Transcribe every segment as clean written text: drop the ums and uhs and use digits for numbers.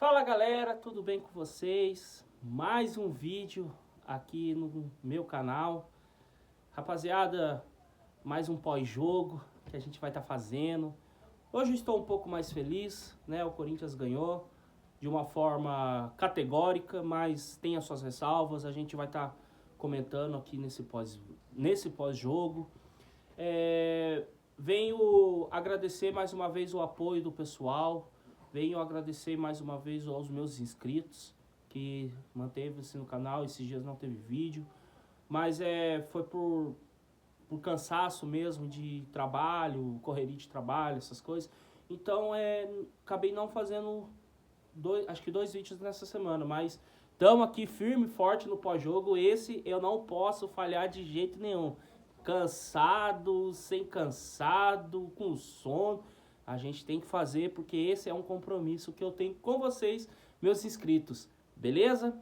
Fala galera, tudo bem com vocês? Mais um vídeo aqui no meu canal. Rapaziada, mais um pós-jogo que a gente vai estar fazendo. Hoje eu estou um pouco mais feliz, né? O Corinthians ganhou de uma forma categórica, mas tem as suas ressalvas. A gente vai estar comentando aqui nesse pós-jogo. Venho agradecer mais uma vez o apoio do pessoal. Venho agradecer mais uma vez aos meus inscritos que manteve-se no canal. Esses dias não teve vídeo, mas foi por cansaço mesmo de trabalho, correria de trabalho, essas coisas. Então acabei não fazendo acho que dois vídeos nessa semana, mas estamos aqui firme e forte no pós-jogo. Esse eu não posso falhar de jeito nenhum. Cansado, sem cansado, com sono. A gente tem que fazer porque esse é um compromisso que eu tenho com vocês, meus inscritos. Beleza?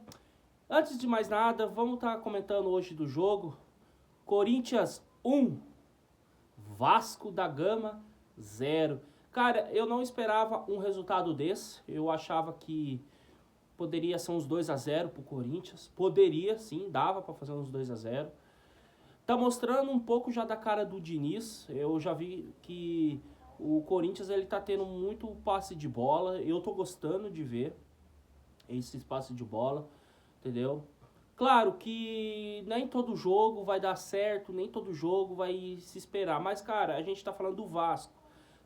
Antes de mais nada, vamos estar comentando hoje do jogo. Corinthians 1, Vasco da Gama 0. Cara, eu não esperava um resultado desse. Eu achava que poderia ser uns 2-0 pro Corinthians. Poderia, sim, dava para fazer uns 2-0. Tá mostrando um pouco já da cara do Diniz. Eu já vi que o Corinthians ele tá tendo muito passe de bola. Eu tô gostando de ver esse passe de bola, entendeu? Claro que nem todo jogo vai dar certo, nem todo jogo vai se esperar. Mas, cara, a gente tá falando do Vasco,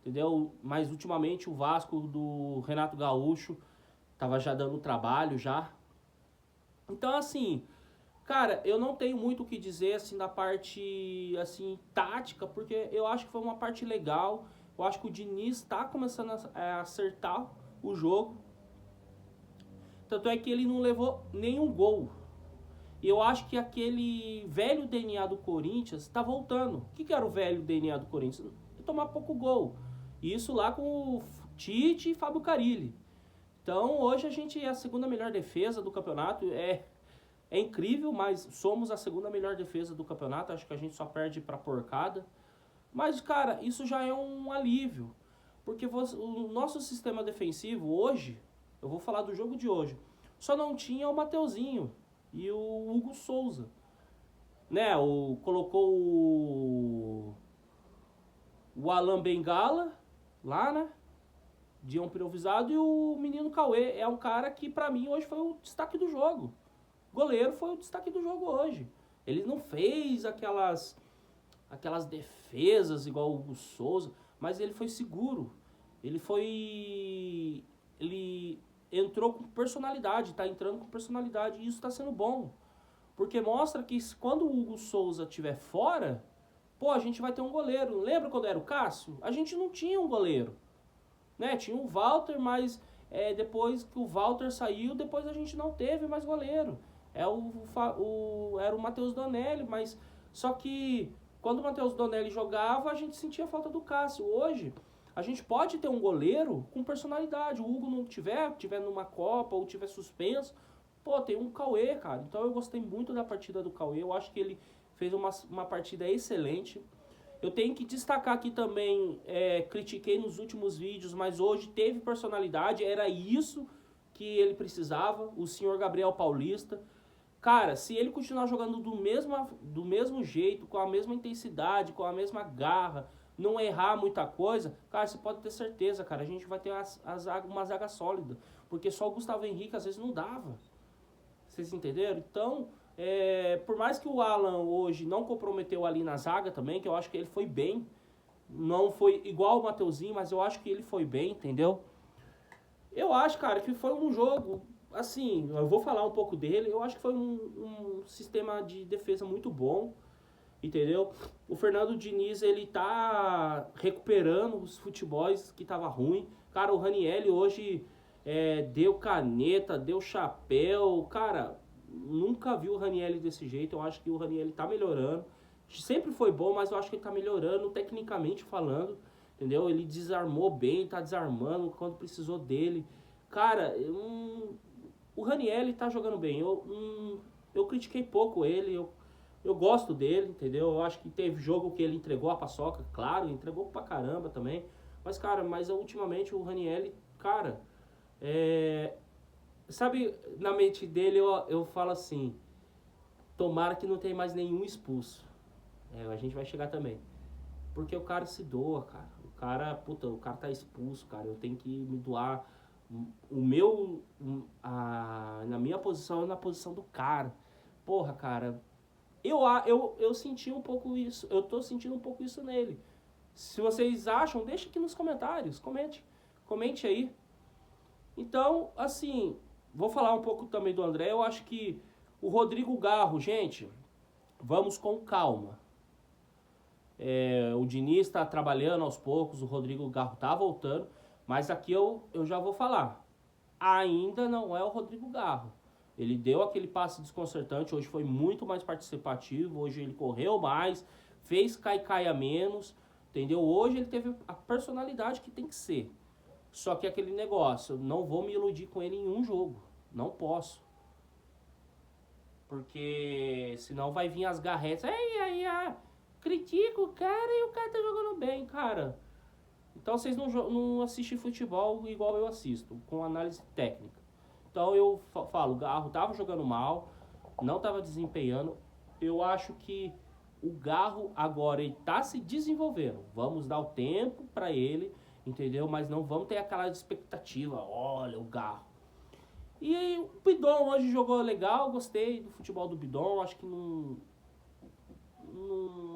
entendeu? Mas, ultimamente, o Vasco do Renato Gaúcho tava já dando trabalho, já. Então, assim, cara, eu não tenho muito o que dizer, assim, da parte, assim, tática, porque eu acho que foi uma parte legal. Eu acho que o Diniz tá começando a acertar o jogo. Tanto é que ele não levou nenhum gol. E eu acho que aquele velho DNA do Corinthians tá voltando. O que era o velho DNA do Corinthians? Tomar pouco gol. Isso lá com o Tite e Fábio Carille. Então hoje a gente é a segunda melhor defesa do campeonato. É incrível, mas somos a segunda melhor defesa do campeonato. Acho que a gente só perde pra porcada. Mas, cara, isso já é um alívio. Porque o nosso sistema defensivo hoje, eu vou falar do jogo de hoje, só não tinha o Mateuzinho e o Hugo Souza. Né, colocou o Alan Bengala lá, né, de improvisado, e o menino Cauê. É um cara que pra mim hoje foi o destaque do jogo. O goleiro foi o destaque do jogo hoje. Ele não fez aquelas defesas igual o Hugo Souza, mas ele foi seguro. Ele entrou com personalidade, tá entrando com personalidade, e isso tá sendo bom. Porque mostra que quando o Hugo Souza estiver fora, pô, a gente vai ter um goleiro. Lembra quando era o Cássio? A gente não tinha um goleiro, né? Tinha o Walter, mas depois que o Walter saiu, depois a gente não teve mais goleiro. Era o Matheus Donelli, mas só que quando o Matheus Donelli jogava, a gente sentia falta do Cássio. Hoje, a gente pode ter um goleiro com personalidade. O Hugo não tiver numa Copa ou tiver suspenso, pô, tem um Cauê, cara. Então eu gostei muito da partida do Cauê. Eu acho que ele fez uma partida excelente. Eu tenho que destacar aqui também, critiquei nos últimos vídeos, mas hoje teve personalidade. Era isso que ele precisava, o senhor Gabriel Paulista. Cara, se ele continuar jogando do mesmo jeito, com a mesma intensidade, com a mesma garra, não errar muita coisa, cara, você pode ter certeza, cara, a gente vai ter uma zaga sólida. Porque só o Gustavo Henrique às vezes não dava. Vocês entenderam? Então, por mais que o Alan hoje não comprometeu ali na zaga também, que eu acho que ele foi bem, não foi igual o Mateuzinho, mas eu acho que ele foi bem, entendeu? Eu acho, cara, que foi um jogo, assim, eu vou falar um pouco dele. Eu acho que foi um sistema de defesa muito bom, entendeu? O Fernando Diniz, ele tá recuperando os futebols que tava ruim. Cara, o Ranieri hoje deu caneta, deu chapéu. Cara, nunca vi o Ranieri desse jeito. Eu acho que o Ranieri tá melhorando. Sempre foi bom, mas eu acho que ele tá melhorando tecnicamente falando, entendeu? Ele desarmou bem, tá desarmando quando precisou dele. Cara, o Ranieri tá jogando bem. Eu critiquei pouco ele, eu gosto dele, entendeu? Eu acho que teve jogo que ele entregou a paçoca, claro, entregou pra caramba também. Mas, cara, ultimamente o Ranieri, cara, sabe, na mente dele eu falo assim, tomara que não tenha mais nenhum expulso. A gente vai chegar também. Porque o cara se doa, cara. O cara tá expulso, cara. Eu tenho que me doar o meu, na minha posição e na posição do cara. Porra, cara, eu senti um pouco isso, eu tô sentindo um pouco isso nele. Se vocês acham, deixa aqui nos comentários, comente aí. Então, assim, vou falar um pouco também do André. Eu acho que o Rodrigo Garro, gente, vamos com calma. O Diniz está trabalhando aos poucos, o Rodrigo Garro tá voltando, mas aqui eu já vou falar. Ainda não é o Rodrigo Garro. Ele deu aquele passe desconcertante, hoje foi muito mais participativo, hoje ele correu mais, fez cai a menos, entendeu? Hoje ele teve a personalidade que tem que ser. Só que aquele negócio, eu não vou me iludir com ele em um jogo. Não posso. Porque senão vai vir as garretas. Critica o cara e o cara tá jogando bem, cara. Então vocês não assistem futebol igual eu assisto, com análise técnica. Então eu falo, o Garro tava jogando mal, não tava desempenhando. Eu acho que o Garro agora ele tá se desenvolvendo. Vamos dar o tempo para ele, entendeu? Mas não vamos ter aquela expectativa, olha o Garro. E aí, o Bidon hoje jogou legal, gostei do futebol do Bidon, acho que não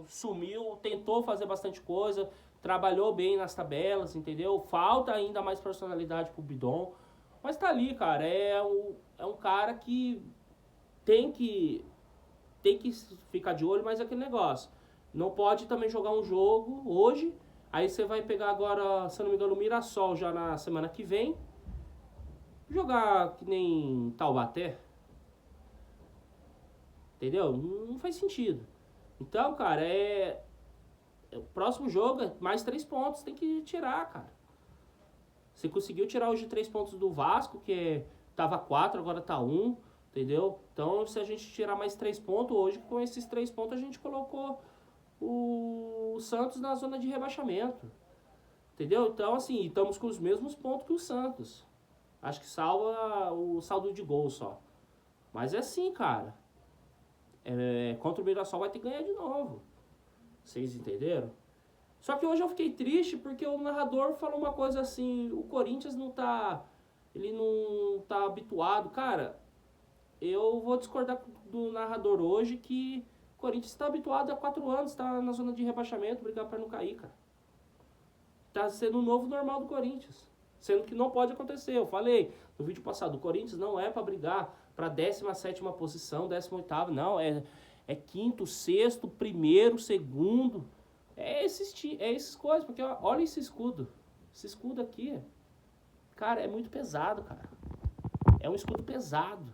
sumiu, tentou fazer bastante coisa, trabalhou bem nas tabelas, entendeu? Falta ainda mais personalidade pro Bidon, mas tá ali, cara, é um cara que tem que ficar de olho, mas é aquele negócio, não pode também jogar um jogo hoje, aí você vai pegar agora, se eu não me engano, o Mirassol já na semana que vem, jogar que nem Taubaté, entendeu? Não faz sentido. Então, cara, o próximo jogo é mais 3 pontos, tem que tirar, cara. Você conseguiu tirar hoje 3 pontos do Vasco, que tava 4, agora tá 1, entendeu? Então, se a gente tirar mais 3 pontos, hoje com esses 3 pontos a gente colocou o Santos na zona de rebaixamento, entendeu? Então, assim, estamos com os mesmos pontos que o Santos. Acho que salva o saldo de gol só. Mas é assim, cara. Contra o Mirassol vai ter que ganhar de novo. Vocês entenderam? Só que hoje eu fiquei triste porque o narrador falou uma coisa assim, o Corinthians não tá... Ele não tá habituado. Cara, eu vou discordar do narrador hoje que o Corinthians está habituado há 4 anos, tá na zona de rebaixamento, brigar para não cair, cara. Tá sendo o novo normal do Corinthians. Sendo que não pode acontecer. Eu falei no vídeo passado, o Corinthians não é para brigar para 17ª posição, 18ª, não, é quinto, sexto, primeiro, segundo. É esses coisas, porque olha esse escudo. Esse escudo aqui, cara, é muito pesado, cara. É um escudo pesado.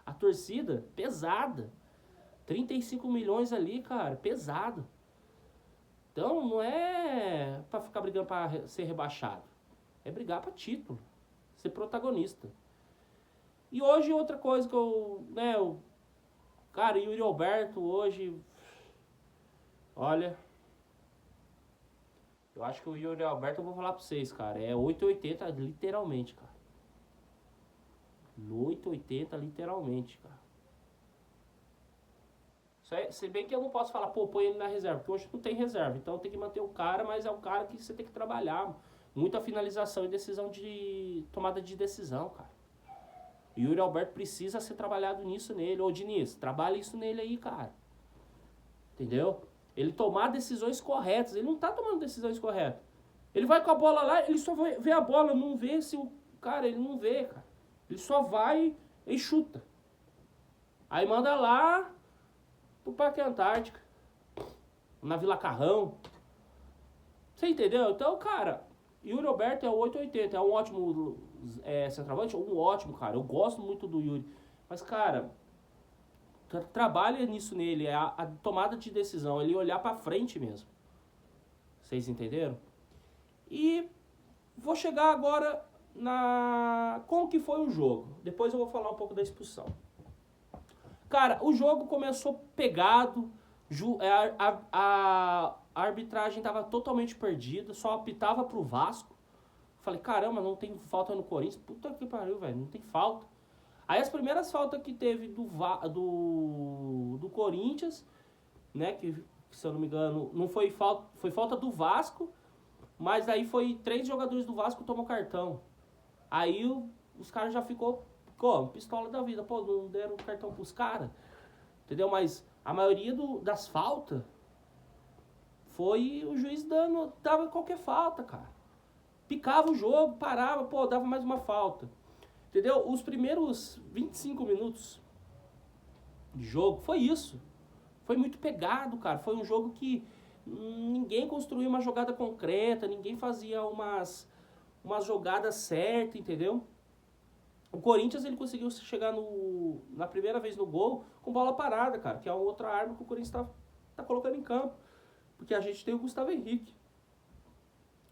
A torcida, pesada. 35 milhões ali, cara, pesado. Então não é para ficar brigando para ser rebaixado. É brigar para título, ser protagonista. E hoje outra coisa que cara, Yuri Alberto hoje, olha, eu acho que o Yuri Alberto, eu vou falar pra vocês, cara, é 880 literalmente, cara. 880 literalmente, cara. Se bem que eu não posso falar, põe ele na reserva, porque hoje não tem reserva, então tem que manter o cara, mas é um cara que você tem que trabalhar. Muita finalização e decisão tomada de decisão, cara. O Yuri Alberto precisa ser trabalhado nisso nele. Ô, Diniz, trabalha isso nele aí, cara. Entendeu? Ele tomar decisões corretas. Ele não tá tomando decisões corretas. Ele vai com a bola lá, ele só vê a bola, não vê se o... Cara, ele não vê, cara. Ele só vai e chuta. Aí manda lá pro Parque Antártica. Na Vila Carrão. Você entendeu? Então, cara, Yuri Alberto é o 880. É um ótimo centroavante, um ótimo, cara. Eu gosto muito do Yuri. Mas, cara, trabalha nisso nele. É a tomada de decisão. Ele olhar pra frente mesmo. Vocês entenderam? E vou chegar agora como que foi o jogo. Depois eu vou falar um pouco da expulsão. Cara, o jogo começou pegado. A arbitragem estava totalmente perdida. Só apitava pro Vasco. falei, caramba, não tem falta no Corinthians. Puta que pariu, velho, não tem falta. Aí as primeiras faltas que teve do Corinthians, né, que se eu não me engano, não foi falta, foi falta do Vasco, mas aí foi 3 jogadores do Vasco que tomou cartão. Aí os caras já ficou, pistola da vida, pô, não deram cartão pros caras, entendeu? Mas a maioria das faltas foi o juiz dava qualquer falta, cara. Picava o jogo, parava, pô, dava mais uma falta. Entendeu? Os primeiros 25 minutos de jogo foi isso. Foi muito pegado, cara. Foi um jogo que ninguém construía uma jogada concreta, ninguém fazia umas jogadas certas, entendeu? O Corinthians, ele conseguiu chegar na primeira vez no gol com bola parada, cara, que é outra arma que o Corinthians tá colocando em campo. Porque a gente tem o Gustavo Henrique.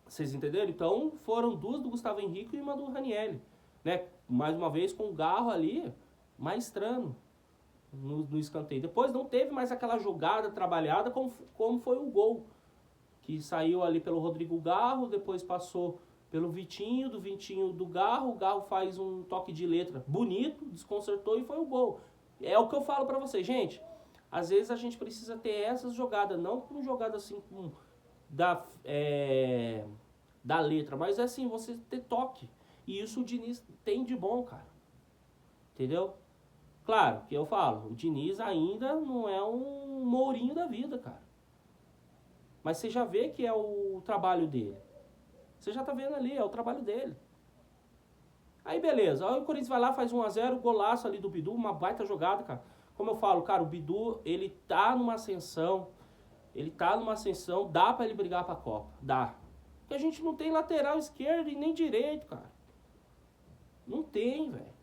Vocês entenderam? Então foram 2 do Gustavo Henrique e uma do Ranieri, né? Mais uma vez com o Garro ali, maestrando no escanteio. Depois não teve mais aquela jogada trabalhada como foi o gol. Que saiu ali pelo Rodrigo Garro, depois passou pelo Vitinho, do Vitinho do Garro. O Garro faz um toque de letra bonito, desconcertou e foi o gol. É o que eu falo pra vocês, gente. Às vezes a gente precisa ter essas jogadas, não com jogada assim da letra, mas é assim, você ter toque. E isso o Diniz tem de bom, cara. Entendeu? Claro, que eu falo, o Diniz ainda não é um Mourinho da vida, cara. Mas você já vê que é o trabalho dele. Você já tá vendo ali, é o trabalho dele. Aí beleza, aí o Corinthians vai lá, faz 1-0, golaço ali do Bidu, uma baita jogada, cara. Como eu falo, cara, o Bidu, ele tá numa ascensão, dá pra ele brigar pra Copa, dá. Porque a gente não tem lateral esquerdo e nem direito, cara. Não tem, velho.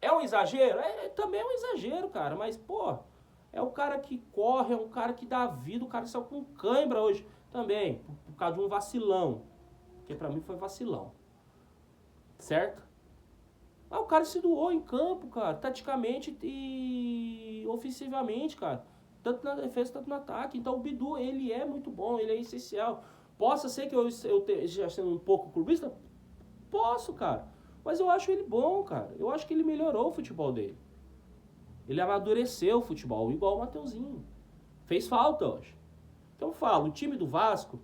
É um exagero? Também é um exagero, cara, mas, pô, é o cara que corre, é um cara que dá vida, o cara que saiu com cãibra hoje também, por causa de um vacilão. Que pra mim foi vacilão. Certo? Mas o cara se doou em campo, cara, taticamente e ofensivamente, cara. Tanto na defesa, tanto no ataque. Então o Bidu, ele é muito bom, ele é essencial. Possa ser que eu esteja sendo um pouco clubista? Posso, cara. Mas eu acho ele bom, cara. Eu acho que ele melhorou o futebol dele. Ele amadureceu o futebol, igual o Mateuzinho. Fez falta hoje. Então eu falo, o time do Vasco,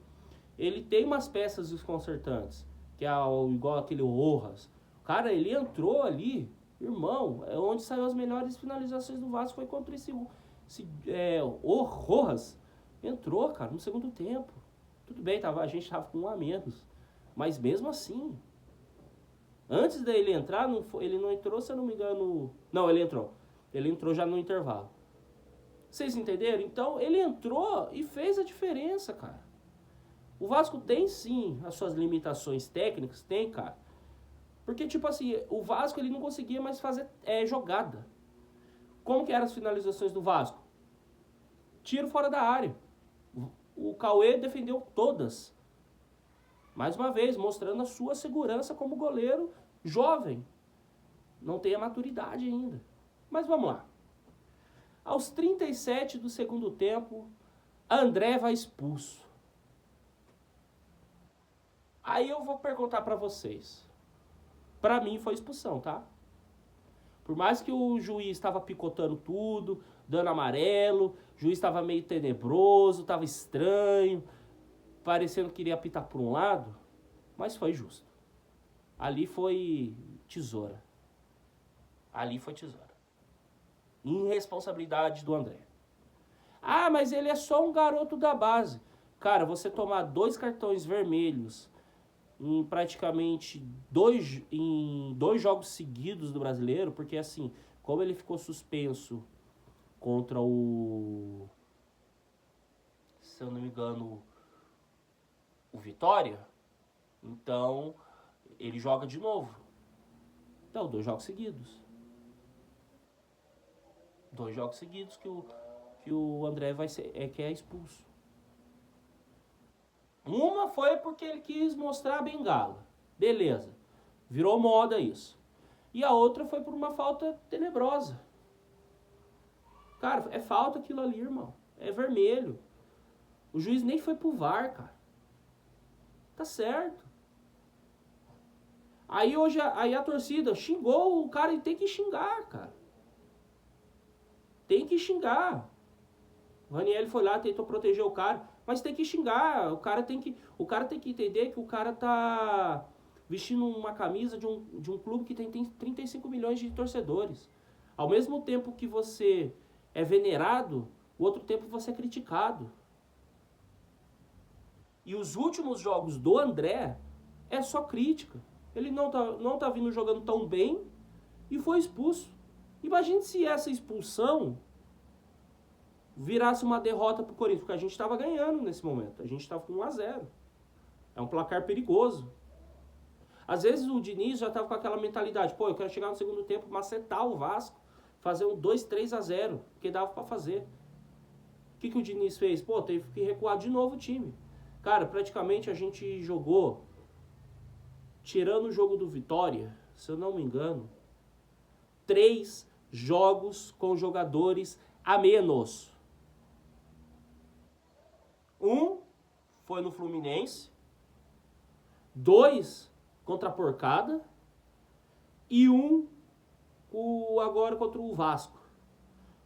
ele tem umas peças desconcertantes. Que é igual aquele Rojas. Cara, ele entrou ali, irmão, é onde saiu as melhores finalizações do Vasco, foi contra o Rojas. Entrou, cara, no segundo tempo. Tudo bem, a gente tava com 1 a menos. Mas mesmo assim, antes dele entrar, ele não entrou, se eu não me engano... Não, ele entrou. Ele entrou já no intervalo. Vocês entenderam? Então, ele entrou e fez a diferença, cara. O Vasco tem, sim, as suas limitações técnicas, tem, cara. Porque, tipo assim, o Vasco ele não conseguia mais fazer jogada. Como que eram as finalizações do Vasco? Tiro fora da área. O Cauê defendeu todas. Mais uma vez, mostrando a sua segurança como goleiro jovem. Não tem a maturidade ainda. Mas vamos lá. Aos 37 do segundo tempo, André vai expulso. Aí eu vou perguntar pra vocês. Pra mim foi expulsão, tá? Por mais que o juiz estava picotando tudo, dando amarelo, o juiz estava meio tenebroso, estava estranho, parecendo que iria apitar por um lado, mas foi justo. Ali foi tesoura. Ali foi tesoura. Irresponsabilidade do André. Ah, mas ele é só um garoto da base. Cara, você tomar 2 cartões vermelhos em praticamente dois jogos seguidos do Brasileiro, porque assim, como ele ficou suspenso contra se eu não me engano, o Vitória, então ele joga de novo. Então, 2 jogos seguidos. 2 jogos seguidos que o André vai ser, que é expulso. Uma foi porque ele quis mostrar a bengala. Beleza. Virou moda isso. E a outra foi por uma falta tenebrosa. Cara, é falta aquilo ali, irmão. É vermelho. O juiz nem foi pro VAR, cara. Tá certo. Aí hoje a torcida xingou o cara e tem que xingar, cara. Tem que xingar. O Ranieri foi lá, tentou proteger o cara, mas tem que xingar. O cara tem que entender que o cara tá vestindo uma camisa de um clube que tem 35 milhões de torcedores. Ao mesmo tempo que você é venerado, o outro tempo você é criticado. E os últimos jogos do André é só crítica. Ele não tá vindo jogando tão bem e foi expulso. Imagine se essa expulsão virasse uma derrota pro Corinthians, porque a gente estava ganhando nesse momento. A gente estava com 1-0. É um placar perigoso. Às vezes o Diniz já estava com aquela mentalidade, pô, eu quero chegar no segundo tempo, macetar o Vasco, fazer um 2-3-0, porque dava para fazer. O que o Diniz fez? Pô, teve que recuar de novo o time. Cara, praticamente a gente jogou, tirando o jogo do Vitória, se eu não me engano, 3 jogos com jogadores a menos. Um foi no Fluminense, 2 contra a Porcada e agora contra o Vasco.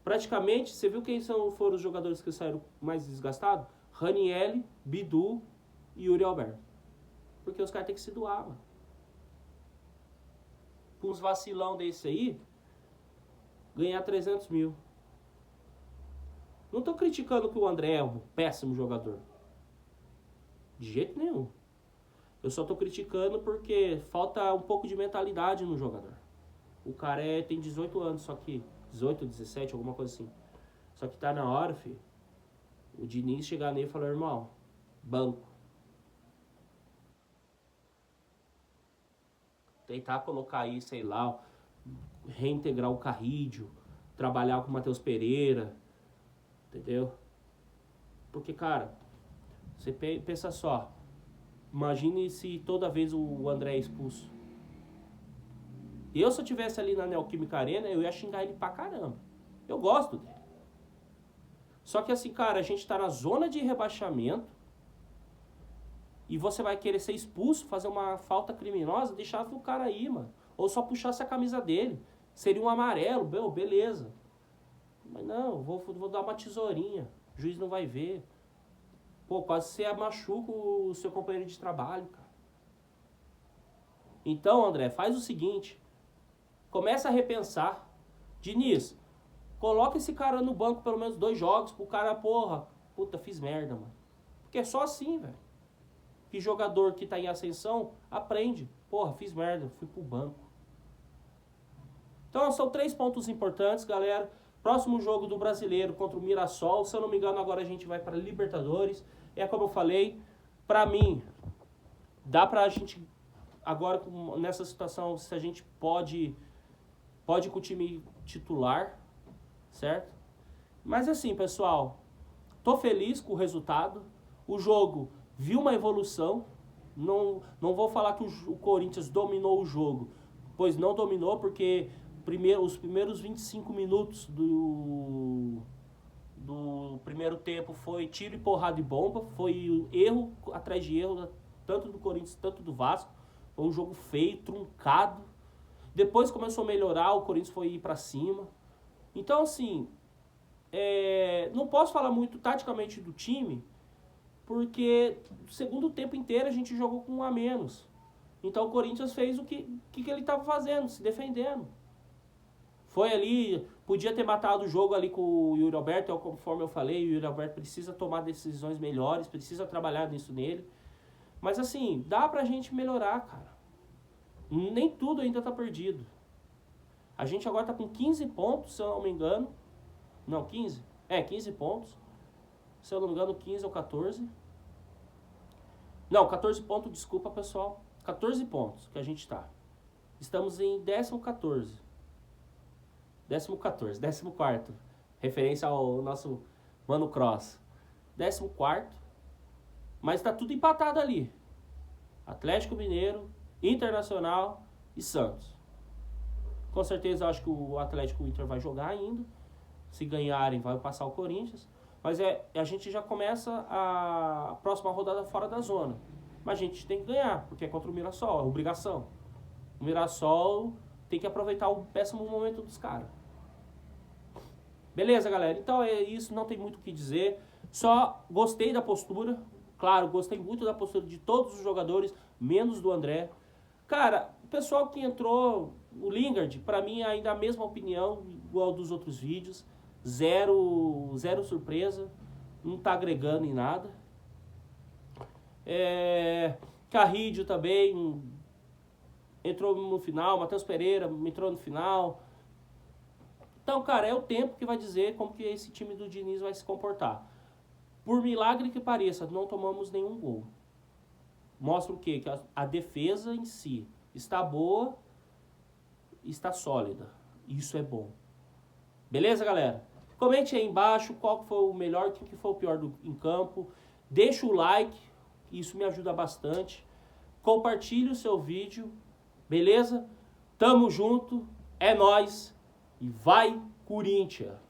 Praticamente, você viu quem foram os jogadores que saíram mais desgastados? Ranieri, Bidu e Yuri Alberto. Porque os caras têm que se doar, mano. Com uns vacilão desse aí, ganhar 300 mil. Não tô criticando que o André é um péssimo jogador. De jeito nenhum. Eu só tô criticando porque falta um pouco de mentalidade no jogador. O cara tem 18 anos, só que 18, 17, alguma coisa assim. Só que tá na hora, filho, o Diniz chegar nele e falar, irmão, banco. Tentar colocar aí, sei lá, reintegrar o Carrídio, trabalhar com o Matheus Pereira, entendeu? Porque, cara, você pensa só, imagine se toda vez o André é expulso. Se eu tivesse ali na Neoquímica Arena, eu ia xingar ele pra caramba. Eu gosto dele. Só que assim, cara, a gente tá na zona de rebaixamento e você vai querer ser expulso, fazer uma falta criminosa, deixava o cara aí, mano. Ou só puxasse a camisa dele. Seria um amarelo, beleza. Mas não, vou dar uma tesourinha. O juiz não vai ver. Pô, quase você machuca o seu companheiro de trabalho, cara. Então, André, faz o seguinte. Começa a repensar. Diniz, coloca esse cara no banco pelo menos 2 jogos pro cara, puta, fiz merda, mano. Porque é só assim, velho. Que jogador que tá em ascensão aprende. Porra, fiz merda, fui pro banco. Então, são 3 pontos importantes, galera. Próximo jogo do Brasileiro contra o Mirassol. Se eu não me engano, agora a gente vai para Libertadores. É como eu falei, pra mim, dá pra gente, agora nessa situação, se a gente pode com o time titular, certo? Mas assim, pessoal, tô feliz com o resultado. O jogo viu uma evolução. Não vou falar que o Corinthians dominou o jogo, pois não dominou, porque os primeiros 25 minutos do primeiro tempo foi tiro e porrada e bomba, foi erro atrás de erro, tanto do Corinthians, tanto do Vasco. Foi um jogo feio, truncado. Depois começou a melhorar, o Corinthians foi ir pra cima. Então, assim, não posso falar muito taticamente do time, porque no segundo tempo inteiro a gente jogou com 1 a menos. Então o Corinthians fez o que ele estava fazendo, se defendendo. Foi ali, podia ter matado o jogo ali com o Yuri Alberto, conforme eu falei, o Yuri Alberto precisa tomar decisões melhores, precisa trabalhar nisso nele. Mas assim, dá pra gente melhorar, cara. Nem tudo ainda tá perdido. A gente agora tá com 15 pontos, se eu não me engano. Não, 15? 15 pontos. Se eu não me engano, 15 ou 14. Não, 14 pontos, desculpa, pessoal. 14 pontos que a gente tá. Estamos em 14º. 14º. Referência ao nosso Mano Cross. 14º. Mas tá tudo empatado ali. Atlético Mineiro, Internacional e Santos. Com certeza eu acho que o Atlético e o Inter vai jogar ainda. Se ganharem, vai passar o Corinthians. Mas a gente já começa a próxima rodada fora da zona. mas a gente tem que ganhar, porque é contra o Mirassol, é obrigação. O Mirassol tem que aproveitar o péssimo momento dos caras. Beleza, galera? Então é isso, não tem muito o que dizer. Só gostei da postura. Claro, gostei muito da postura de todos os jogadores, menos do André. Cara, o pessoal que entrou, o Lingard, pra mim ainda a mesma opinião, igual dos outros vídeos. Zero surpresa, não tá agregando em nada. Carrídio também entrou no final, Matheus Pereira entrou no final. Então, cara, é o tempo que vai dizer como que esse time do Diniz vai se comportar. Por milagre que pareça, não tomamos nenhum gol. Mostra o quê? Que a defesa em si está boa, está sólida. Isso é bom. Beleza, galera? Comente aí embaixo qual foi o melhor, quem que foi o pior em campo. Deixa o like, isso me ajuda bastante. Compartilhe o seu vídeo, beleza? Tamo junto, é nóis e vai Corinthians!